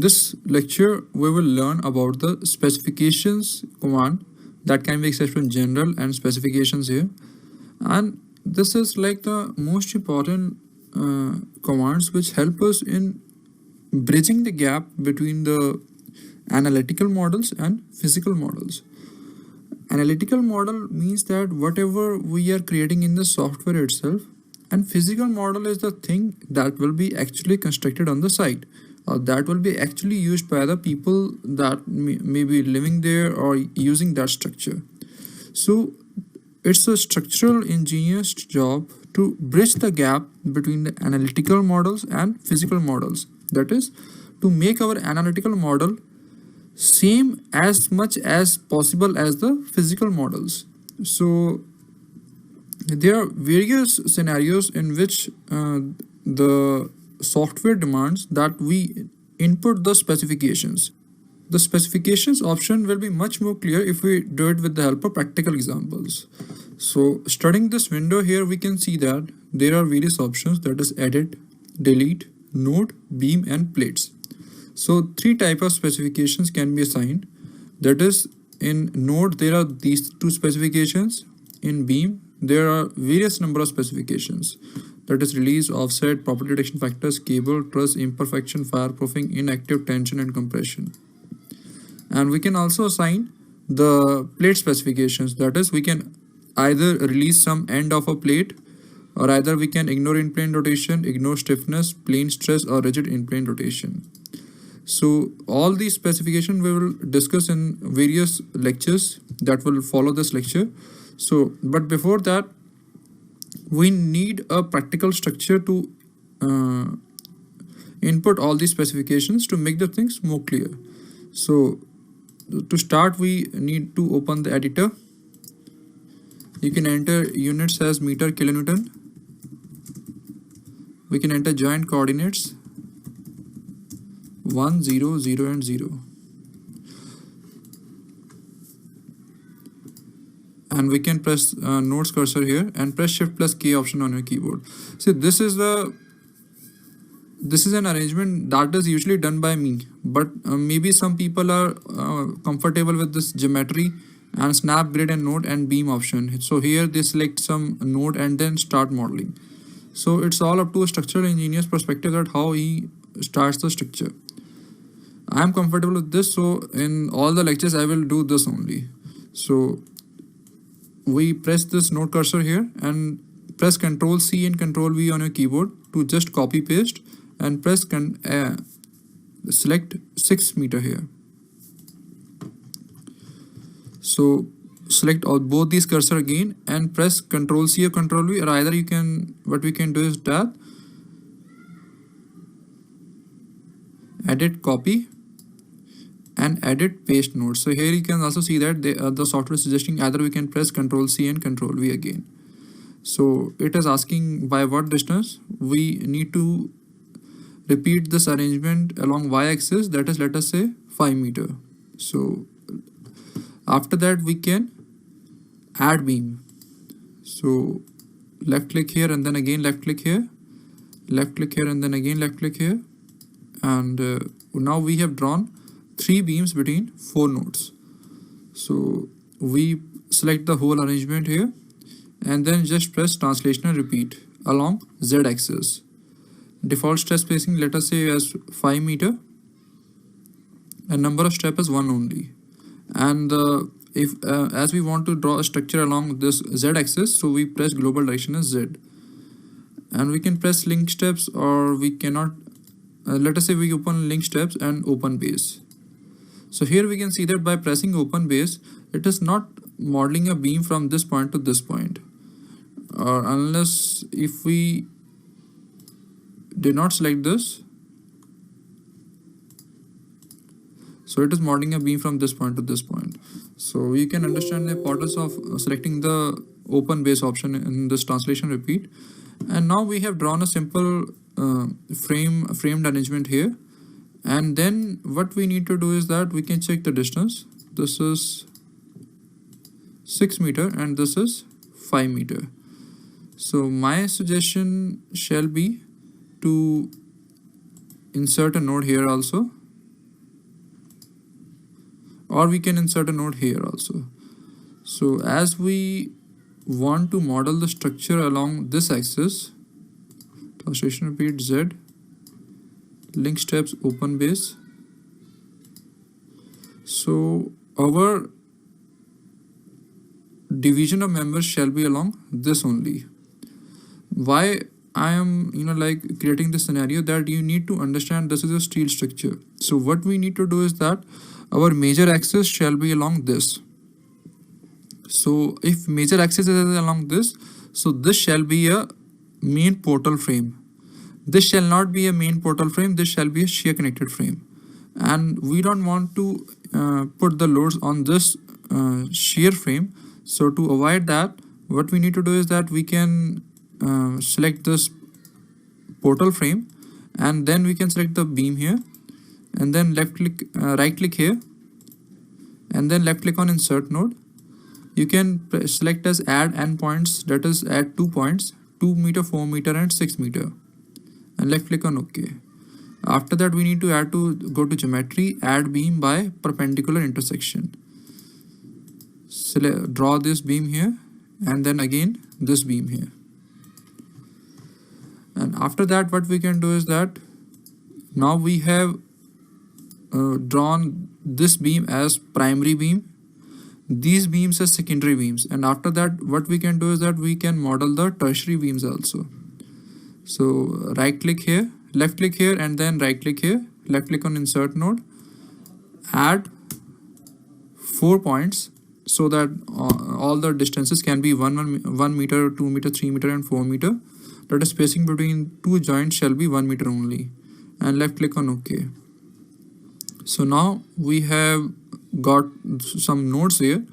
this lecture, we will learn about the specifications command that can be accessed from general and specifications here. And this is like the most important commands which help us in bridging the gap between the analytical models and physical models. Analytical model means that whatever we are creating in the software itself, and physical model is the thing that will be actually constructed on the site, or that will be actually used by the people that may be living there or using that structure. So it's a structural engineer's job to bridge the gap between the analytical models and physical models. That is, to make our analytical model same as much as possible as the physical models. So there are various scenarios in which the software demands that we input the specifications. The specifications option will be much more clear if we do it with the help of practical examples. So starting this window here, we can see that there are various options, that is edit, delete, node, beam and plates. So three types of specifications can be assigned. That is, in node there are these two specifications. In beam there are various number of specifications. That is release, offset, property detection factors, cable, truss, imperfection, fireproofing, inactive, tension and compression. And we can also assign the plate specifications. That is, we can either release some end of a plate, or either we can ignore in plane rotation, ignore stiffness, plane stress or rigid in plane rotation. So all these specifications we will discuss in various lectures that will follow this lecture. So, but before that, we need a practical structure to input all these specifications to make the things more clear. So to start, we need to open the editor. You can enter units as meter, kilonewton. We can enter joint coordinates 1, 0, 0 and 0. And we can press nodes cursor here and press shift plus K option on your keyboard. So this is an arrangement that is usually done by me, but maybe some people are comfortable with this geometry and snap, grid and node and beam option. So here they select some node and then start modeling. So it's all up to a structural engineer's perspective that how he starts the structure. I am comfortable with this, so in all the lectures I will do this only. So we press this node cursor here and press Ctrl C and Ctrl V on your keyboard to just copy paste, and press select 6 meter here. So select both these cursor again and press Ctrl C or Ctrl V, or either you can, what we can do is that edit copy and edit paste node. So here you can also see that the software is suggesting either we can press Ctrl C and Ctrl V again. So it is asking by what distance we need to repeat this arrangement along y-axis, that is, let us say 5 meter. So after that we can add beam. So left click here and then again left click here, left click here and then again left click here, and now we have drawn 3 beams between 4 nodes. So we select the whole arrangement here and then just press translation and repeat along z-axis. Default step spacing, let us say as 5 meter, and number of step is 1 only. And if as we want to draw a structure along this z-axis, so we press global direction as z, and we can press link steps, or we cannot. Let us say we open link steps and open base. So here we can see that by pressing open base, it is not modeling a beam from this point to this point, or unless if we did not select this, so it is modeling a beam from this point to this point. So you can understand the importance of selecting the open base option in this translation repeat. And now we have drawn a simple framed arrangement here, and then what we need to do is that we can check the distance. This is 6 meter and this is 5 meter. So my suggestion shall be to insert a node here also, or we can insert a node here also. So as we want to model the structure along this axis, translation repeat Z, link steps open base. So our division of members shall be along this only. Why I am like creating this scenario, that you need to understand this is a steel structure. So what we need to do is that our major axis shall be along this. So if major axis is along this, so this shall be a main portal frame. This shall not be a main portal frame, this shall be a shear connected frame. And we don't want to put the loads on this shear frame. So to avoid that, what we need to do is that we can select this portal frame, and then we can select the beam here, and then left click, right click here, and then left click on insert node. You can select as add endpoints, that is add 2 points, 2 meter, 4 meter and 6 meter, and left click on OK. After that, we need to go to geometry, add beam by perpendicular intersection. Draw this beam here, and then again this beam here. And after that, what we can do is that now we have drawn this beam as primary beam, these beams as secondary beams, and after that what we can do is that we can model the tertiary beams also. So right click here, left click here, and then right click here, left click on insert node, add 4 points so that all the distances can be 1 meter, 2 meter, 3 meter and 4 meter. That is spacing between two joints shall be 1 meter only, and left click on OK. So now we have got some nodes here,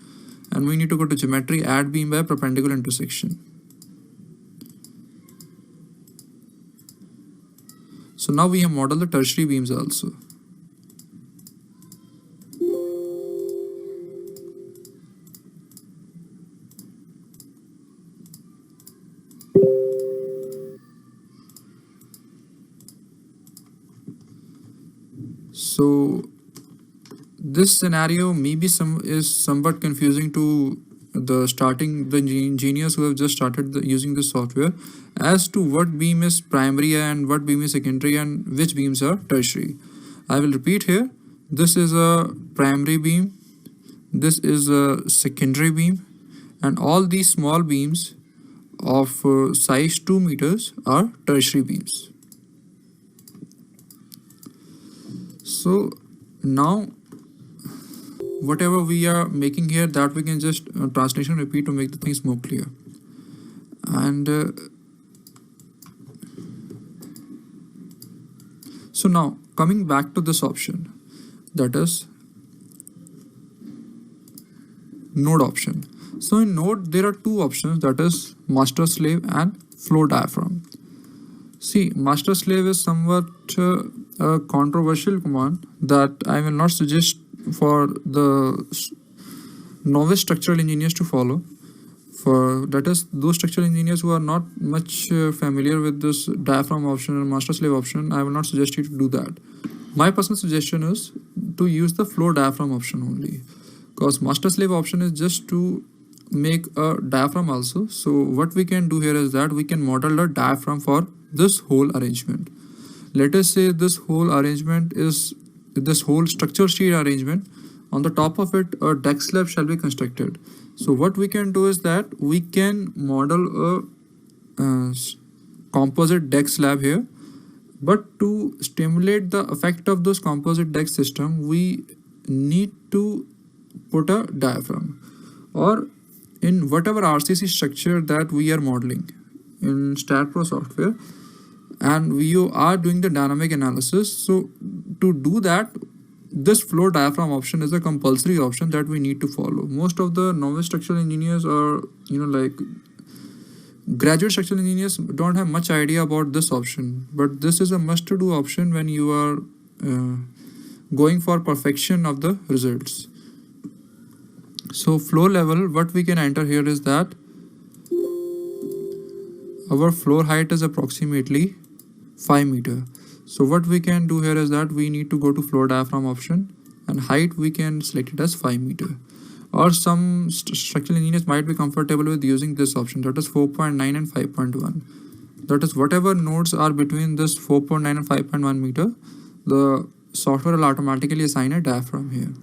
and we need to go to geometry, add beam by perpendicular intersection. So now we have modeled the tertiary beams also. So this scenario maybe is somewhat confusing to the engineers who have just started using this software, as to what beam is primary and what beam is secondary and which beams are tertiary. I will repeat here. This is a primary beam, this is a secondary beam, and all these small beams of size 2 meters are tertiary beams. So now whatever we are making here, that we can just translation repeat to make the things more clear. And so now coming back to this option, that is node option. So in node there are two options, that is master slave and floor diaphragm. See, master slave is somewhat a controversial command that I will not suggest for the novice structural engineers to follow. For that is those structural engineers who are not much familiar with this diaphragm option and master slave option, I will not suggest you to do that. My personal suggestion is to use the floor diaphragm option only, because master slave option is just to make a diaphragm also. So what we can do here is that we can model a diaphragm for this whole arrangement. Let us say this whole arrangement is this whole structural sheet arrangement. On the top of it, a deck slab shall be constructed. So what we can do is that we can model a composite deck slab here, but to stimulate the effect of this composite deck system, we need to put a diaphragm, or in whatever RCC structure that we are modeling in StatPro software, and we are doing the dynamic analysis. So to do that, this floor diaphragm option is a compulsory option that we need to follow. Most of the novice structural engineers or like graduate structural engineers don't have much idea about this option, but this is a must to do option when you are going for perfection of the results. So floor level, what we can enter here is that our floor height is approximately 5 meter. So what we can do here is that we need to go to floor diaphragm option, and height we can select it as 5 meter. Or some structural engineers might be comfortable with using this option, that is 4.9 and 5.1. That is whatever nodes are between this 4.9 and 5.1 meter, the software will automatically assign a diaphragm here.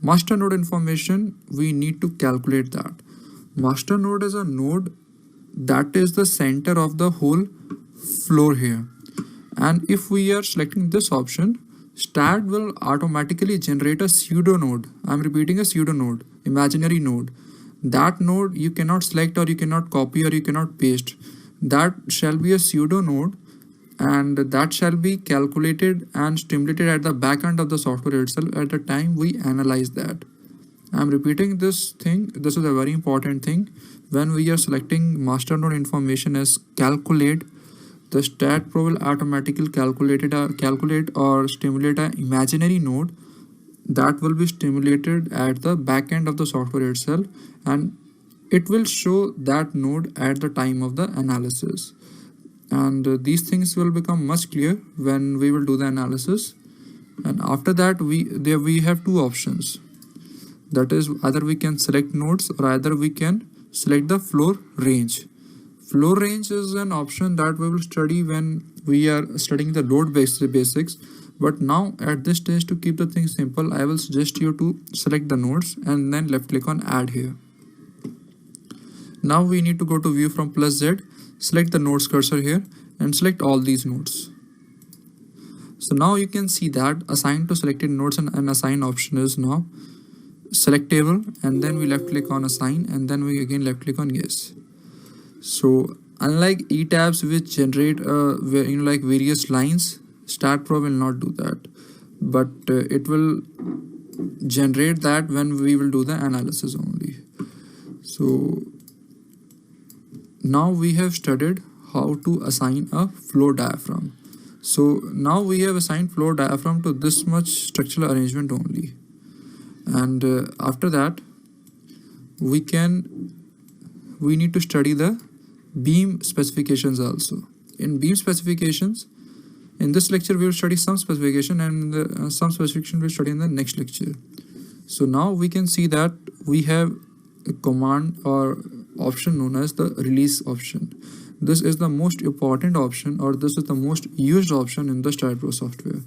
Master node information, we need to calculate that. Master node is a node that is the center of the whole floor here. And if we are selecting this option, STAAD will automatically generate a pseudo node. I'm repeating, a pseudo node, imaginary node. That node you cannot select, or you cannot copy, or you cannot paste. That shall be a pseudo node, and that shall be calculated and stimulated at the back end of the software itself at the time we analyze that. I'm repeating this thing. This is a very important thing. When we are selecting master node information as calculate, the STAAD Pro will automatically calculate or stimulate an imaginary node that will be stimulated at the back end of the software itself, and it will show that node at the time of the analysis. And these things will become much clear when we will do the analysis. And after that, we have two options. That is, either we can select nodes, or either we can select the floor range. Floor range is an option that we will study when we are studying the load basics. But now at this stage, to keep the thing simple, I will suggest you to select the nodes and then left click on add here. Now we need to go to view from +Z, select the nodes cursor here and select all these nodes. So now you can see that assign to selected nodes and assign option is now select table, and then we left click on assign, and then we again left click on yes. So unlike eTabs which generate like various lines, STAAD Pro will not do that, but it will generate that when we will do the analysis only. So now we have studied how to assign a floor diaphragm. So now we have assigned floor diaphragm to this much structural arrangement only, and after that we need to study the beam specifications also. In beam specifications, in this lecture we will study some specification, and some specification we will study in the next lecture. So now we can see that we have a command or option known as the release option. This is the most important option, or this is the most used option in the STAAD Pro software.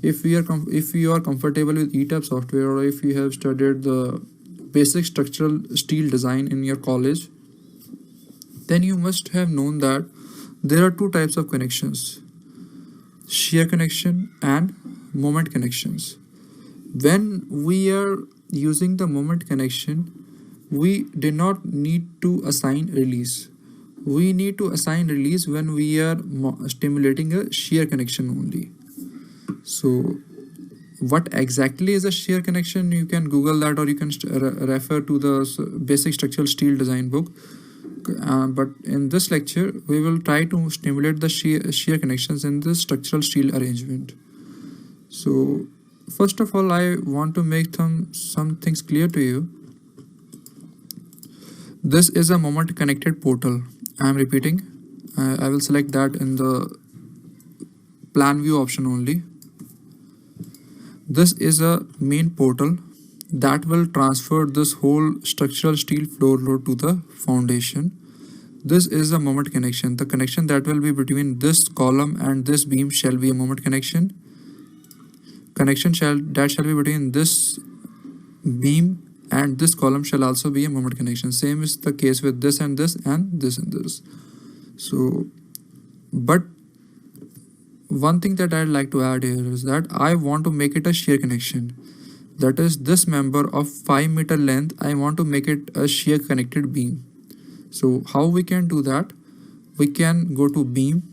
If you are comfortable with eTab software, or if you have studied the basic structural steel design in your college, then you must have known that there are two types of connections: shear connection and moment connections. When we are using the moment connection, we did not need to assign release. We need to assign release when we are stimulating a shear connection only. So what exactly is a shear connection? You can Google that, or you can refer to the basic structural steel design book. But in this lecture, we will try to stimulate the shear connections in the structural steel arrangement. So first of all, I want to make some things clear to you. This is a moment connected portal. I am repeating. I will select that in the plan view option only. This is a main portal that will transfer this whole structural steel floor load to the foundation. This is a moment connection. The connection that will be between this column and this beam shall be a moment connection. Connection shall be between this beam and this column shall also be a moment connection. Same is the case with this and this and this and this. So, but one thing that I'd like to add here is that I want to make it a shear connection. That is, this member of 5 meter length, I want to make it a shear connected beam. So how we can do that? We can go to beam,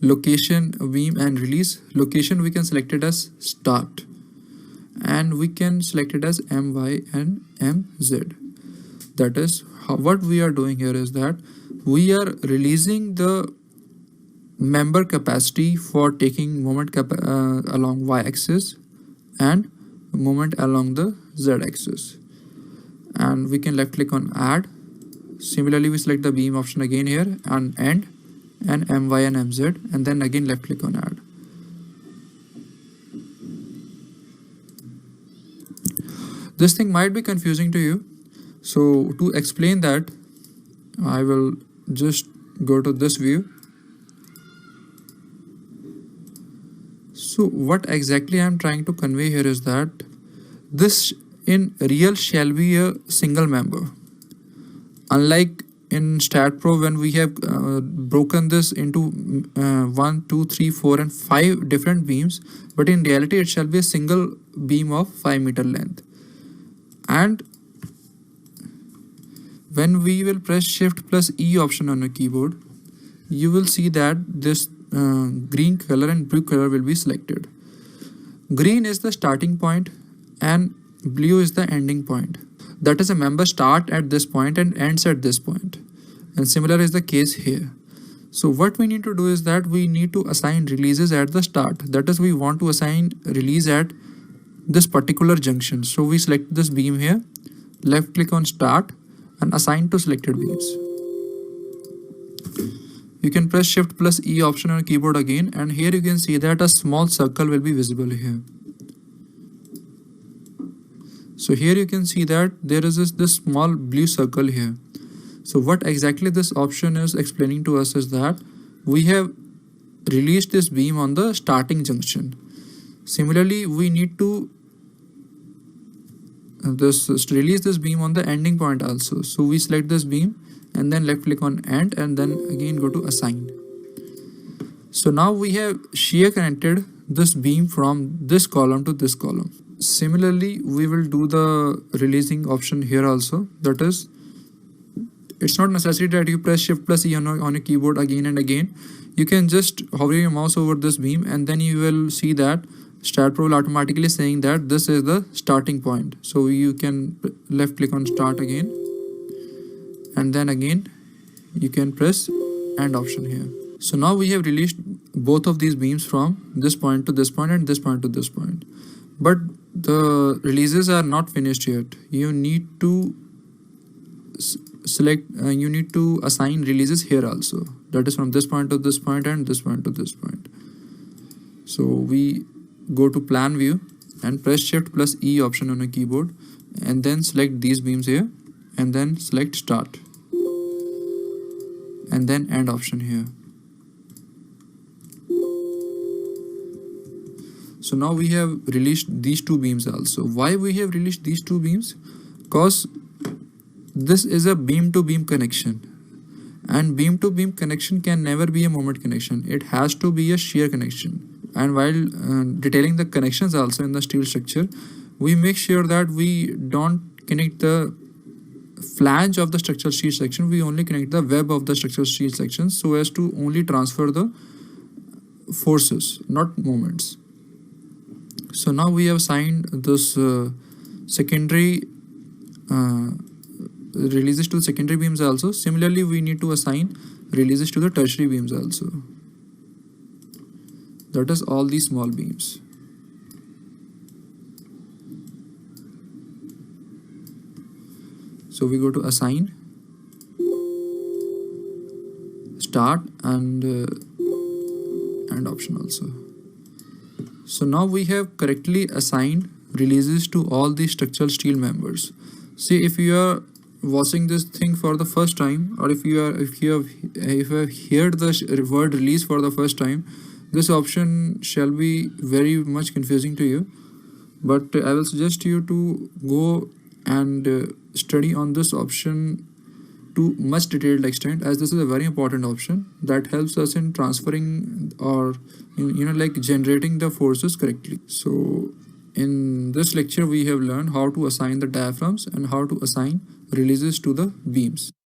location, beam and release. Location we can select it as start, and we can select it as MY and MZ. That is what we are doing here is that we are releasing the member capacity for taking moment along y-axis and moment along the z-axis, and we can left click on add. Similarly, we select the beam option again here and end and MY and MZ, and then again left click on add. This thing might be confusing to you, so to explain that, I will just go to this view. So what exactly I am trying to convey here is that this in real shall be a single member. Unlike in StatPro, when we have broken this into 1, 2, 3, 4 and 5 different beams, but in reality it shall be a single beam of 5 meter length. And when we will press Shift plus E option on a keyboard, you will see that this green color and blue color will be selected. Green is the starting point and blue is the ending point. That is, a member start at this point and ends at this point. And similar is the case here. So what we need to do is that we need to assign releases at the start. That is, we want to assign release at this particular junction. So we select this beam here, left click on start and assign to selected beams. You can press Shift plus E option on keyboard again, and here you can see that a small circle will be visible here. So here you can see that there is this small blue circle here. So what exactly this option is explaining to us is that we have released this beam on the starting junction. Similarly, we need to release this beam on the ending point also. So we select this beam and then left click on end and then again go to assign. So now we have shear connected this beam from this column to this column. Similarly, we will do the releasing option here also. That is, it's not necessary that you press Shift plus E on a keyboard again and again. You can just hover your mouse over this beam and then you will see that StatPro will automatically saying that this is the starting point. So you can left click on start again and then again you can press end option here. So now we have released both of these beams from this point to this point and this point to this point. But the releases are not finished yet. You need to you need to assign releases here also. That is from this point to this point and this point to this point. So we go to plan view and press Shift plus E option on a keyboard and then select these beams here and then select start and then end option here. So now we have released these two beams also. Why we have released these two beams? Because this is a beam to beam connection, and beam to beam connection can never be a moment connection. It has to be a shear connection. And while detailing the connections also in the steel structure, we make sure that we don't connect the flange of the structural steel section. We only connect the web of the structural steel section so as to only transfer the forces, not moments. So now we have assigned this secondary releases to secondary beams also. Similarly, we need to assign releases to the tertiary beams also. That is all these small beams. So we go to assign, start and end option also. So now we have correctly assigned releases to all the structural steel members. See, if you are watching this thing for the first time, or if you have heard the word release for the first time, this option shall be very much confusing to you. But I will suggest you to go and study on this option to much detailed extent, as this is a very important option that helps us in transferring or like generating the forces correctly. So in this lecture we have learned how to assign the diaphragms and how to assign releases to the beams.